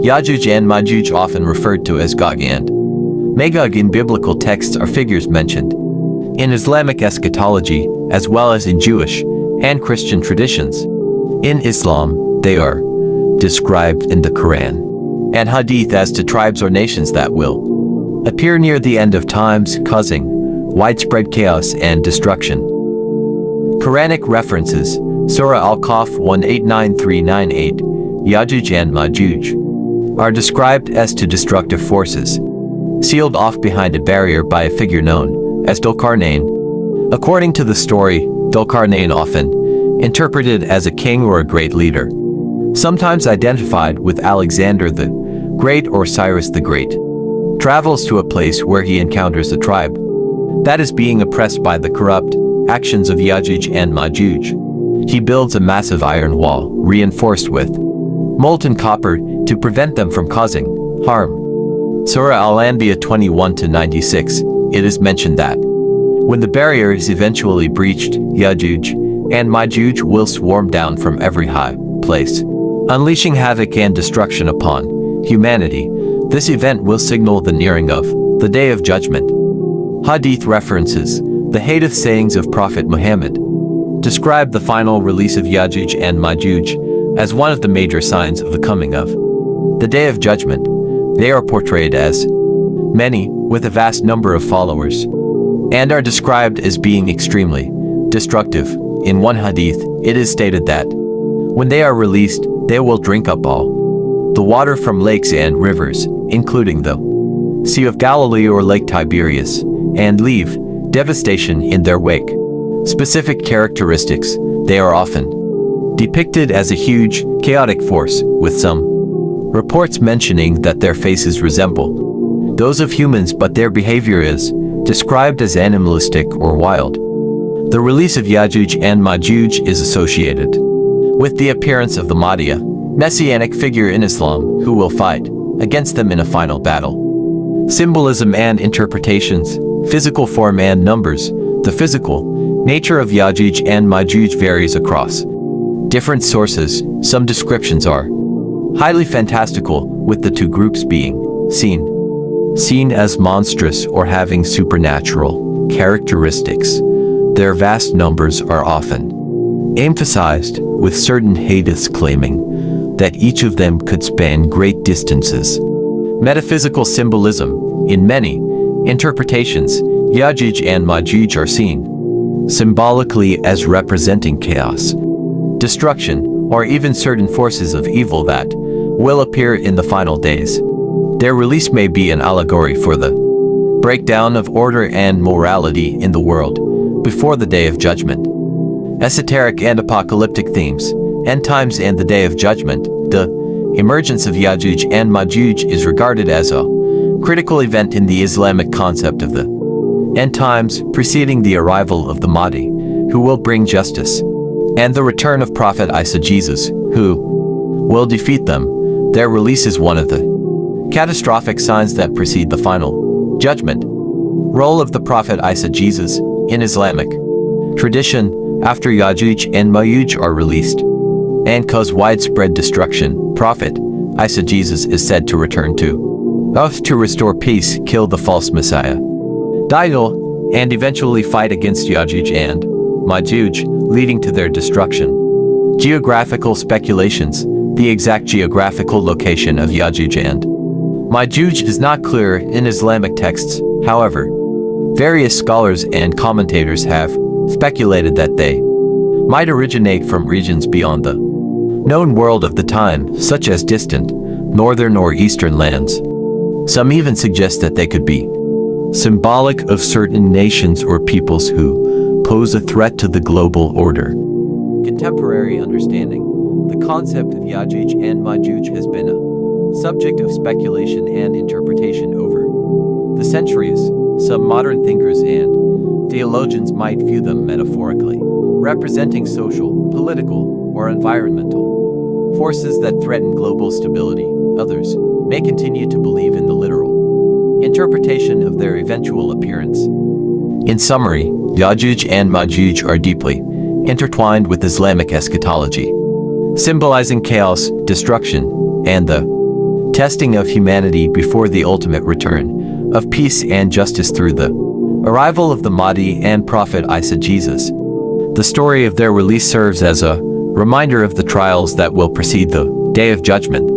Yajuj and Majuj, often referred to as Gog and Magog in biblical texts, are figures mentioned in Islamic eschatology as well as in Jewish and Christian traditions. In Islam, they are described in the Quran and Hadith as to tribes or nations that will appear near the end of times, causing widespread chaos and destruction. Quranic references: Surah Al-Kahf 189398, Yajuj and Majuj, are described as to destructive forces, sealed off behind a barrier by a figure known as Zulqarnain. According to the story, Zulqarnain, often interpreted as a king or a great leader, sometimes identified with Alexander the Great or Cyrus the Great, travels to a place where he encounters a tribe that is being oppressed by the corrupt actions of Yajuj and Majuj. He builds a massive iron wall, reinforced with molten copper, to prevent them from causing harm. Surah Al-Anbiya 21-96, it is mentioned that when the barrier is eventually breached, Yajuj and Majuj will swarm down from every high place, unleashing havoc and destruction upon humanity. This event will signal the nearing of the Day of Judgment. Hadith references: the Hadith sayings of Prophet Muhammad describe the final release of Yajuj and Majuj as one of the major signs of the coming of the Day of Judgment. They are portrayed as many, with a vast number of followers, and are described as being extremely destructive. In one hadith, it is stated that when they are released, they will drink up all the water from lakes and rivers, including the Sea of Galilee or Lake Tiberias, and leave devastation in their wake. Specific characteristics: they are often depicted as a huge, chaotic force, with some reports mentioning that their faces resemble those of humans, but their behavior is described as animalistic or wild. The release of Yajuj and Majuj is associated with the appearance of the Mahdi, messianic figure in Islam, who will fight against them in a final battle. Symbolism and interpretations: physical form and numbers. The physical nature of Yajuj and Majuj varies across different sources. Some descriptions are highly fantastical, with the two groups being seen as monstrous or having supernatural characteristics. Their vast numbers are often emphasized, with certain hadiths claiming that each of them could span great distances. Metaphysical symbolism: in many interpretations, Yajuj and Majuj are seen symbolically as representing chaos, destruction, or even certain forces of evil that will appear in the final days. Their release may be an allegory for the breakdown of order and morality in the world before the Day of Judgment. Esoteric and apocalyptic themes: end times and the Day of Judgment. The emergence of Yajuj and Majuj is regarded as a critical event in the Islamic concept of the end times, preceding the arrival of the Mahdi, who will bring justice, and the return of Prophet Isa, Jesus, who will defeat them. Their release is one of the catastrophic signs that precede the final judgment. Role of the Prophet Isa, Jesus, in Islamic tradition: after Yajuj and Majuj are released and cause widespread destruction, Prophet Isa, Jesus, is said to return to earth to restore peace, kill the false Messiah, Dajjal, and eventually fight against Yajuj and Majuj, leading to their destruction. Geographical speculations: the exact geographical location of Yajuj and Majuj is not clear in Islamic texts. However, various scholars and commentators have speculated that they might originate from regions beyond the known world of the time, such as distant northern or eastern lands. Some even suggest that they could be symbolic of certain nations or peoples who pose a threat to the global order. Contemporary understanding: the concept of Yajuj and Majuj has been a subject of speculation and interpretation over the centuries. Some modern thinkers and theologians might view them metaphorically representing social, political, or environmental forces that threaten global stability. Others may continue to believe in the literal interpretation of their eventual appearance. In summary, Yajuj and Majuj are deeply intertwined with Islamic eschatology, symbolizing chaos, destruction, and the testing of humanity before the ultimate return of peace and justice through the arrival of the Mahdi and Prophet Isa Jesus. The story of their release serves as a reminder of the trials that will precede the Day of Judgment.